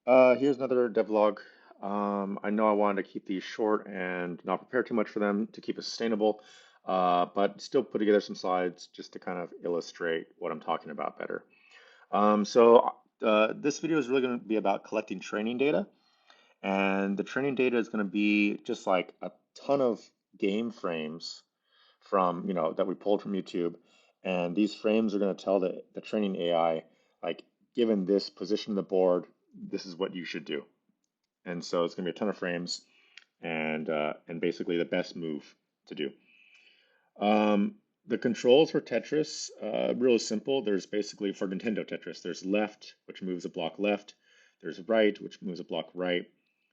Here's another devlog. I know I wanted to keep these short and not prepare too much for them to keep it sustainable, but still put together some slides just to kind of illustrate what I'm talking about better. This video is really going to be about collecting training data, and the training data is going to be just like a ton of game frames from, that we pulled from YouTube, and these frames are going to tell the training AI, like, given this position of the board, this is what you should do. And so it's going to be a ton of frames and basically the best move to do. The controls for Tetris, really simple. There's basically for Nintendo Tetris, there's left, which moves a block left. There's right, which moves a block right.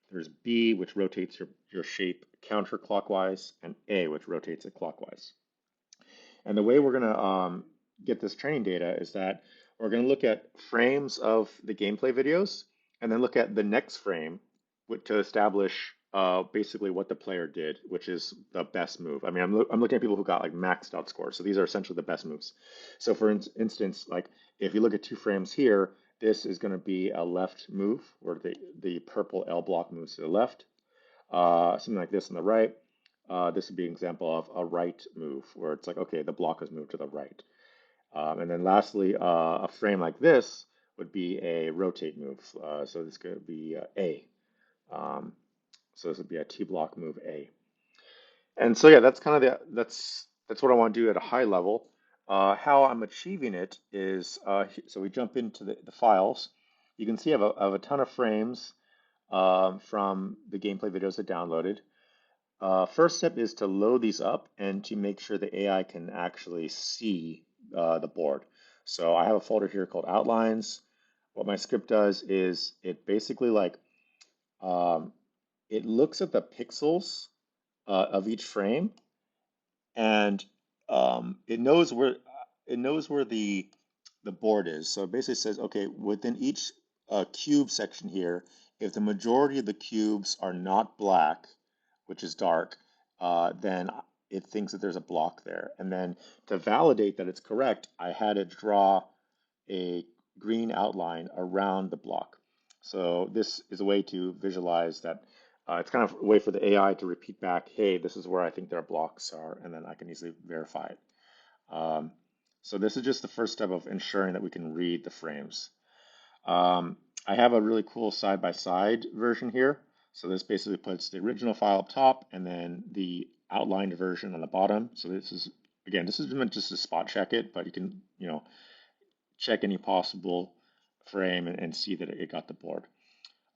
There's B, which rotates your shape counterclockwise, and A, which rotates it clockwise. And the way we're going to get this training data is that we're going to look at frames of the gameplay videos and then look at the next frame to establish basically what the player did, which is the best move. I mean, I'm looking at people who got like maxed out scores. So these are essentially the best moves. So for instance, like if you look at two frames here, this is going to be a left move where the purple L block moves to the left. Something like this on the right. This would be an example of a right move where it's like, okay, the block has moved to the right. And then lastly, a frame like this would be a rotate move. So this could be A. Um, so this would be a T block move A. And so yeah, that's kind of that's what I want to do at a high level. How I'm achieving it is so we jump into the files. You can see I have a ton of frames from the gameplay videos I downloaded. First step is to load these up and to make sure the AI can actually see the board. So I have a folder here called outlines. What my script does is it basically um, it looks at the pixels of each frame and it knows where the board is. So it basically says, okay, within each cube section here, if the majority of the cubes are not black, which is dark, then it thinks that there's a block there. And then to validate that it's correct, I had it draw a green outline around the block. So this is a way to visualize that. It's kind of a way for the AI to repeat back, hey, this is where I think their blocks are, and then I can easily verify it. Um, so this is just the first step of ensuring that we can read the frames. I have a really cool side-by-side version here. So this basically puts the original file up top and then the outlined version on the bottom. So this is, again, this is meant just to spot check it, but you can, check any possible frame and see that it got the board.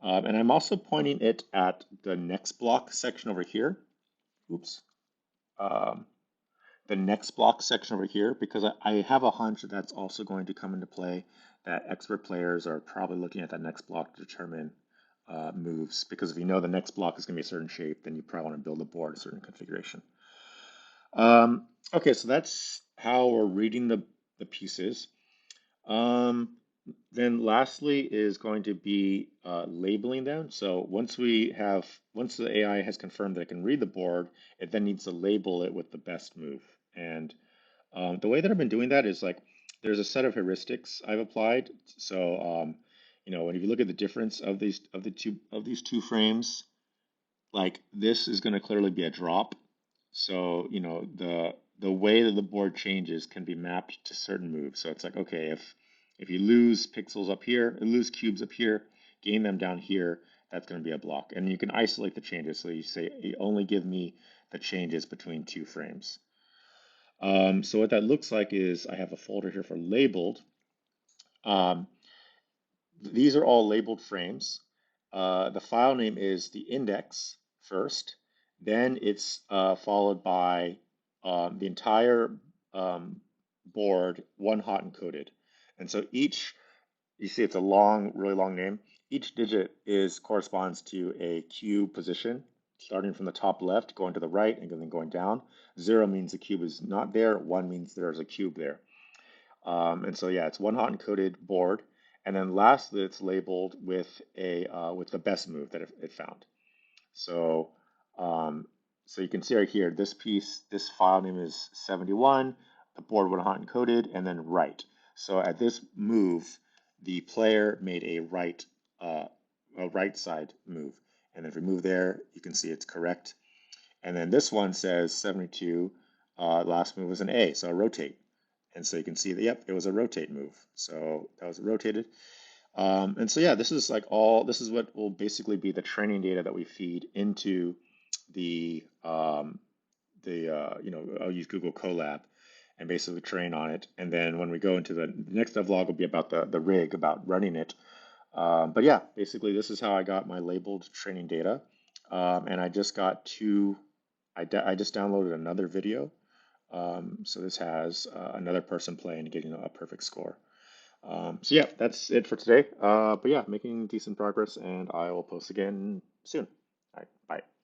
And I'm also pointing it at the next block section over here. Oops. Um, the next block section over here, because I have a hunch that that's also going to come into play, that expert players are probably looking at that next block to determine moves, because if you know the next block is going to be a certain shape, then you probably want to build a board a certain configuration. Okay, so that's how we're reading the pieces. Um, then lastly is going to be labeling them. So once the AI has confirmed that it can read the board, it then needs to label it with the best move. And the way that I've been doing that is like there's a set of heuristics I've applied. So when you look at the difference of these two frames, like this is going to clearly be a drop. So the way that the board changes can be mapped to certain moves. So it's like, okay, if you lose pixels up here, lose cubes up here, gain them down here, that's going to be a block. And you can isolate the changes. So you say, you only give me the changes between two frames. So what that looks like is I have a folder here for labeled. Um, these are all labeled frames. The file name is the index first, then it's followed by the entire board, one hot encoded. And so you see it's a really long name. Each digit corresponds to a cube position, starting from the top left, going to the right, and then going down. 0 means the cube is not there. 1 means there's a cube there. And so yeah, it's one hot encoded board. And then lastly, it's labeled with with the best move that it found. So so you can see right here, this file name is 71, the board one hot encoded, and then right. So at this move, the player made a right a right side move. And then if we move there, you can see it's correct. And then this one says 72, last move was an A, so a rotate. And so you can see that, yep, it was a rotate move. So that was rotated. And so yeah, this is like this is what will basically be the training data that we feed into the I'll use Google Colab and basically train on it. And then when we go into the next devlog will be about the rig, about running it. But yeah, basically this is how I got my labeled training data. And I just got I just downloaded another video. So this has another person playing and getting a perfect score. So yeah, that's it for today. But yeah, making decent progress, and I will post again soon. All right, bye.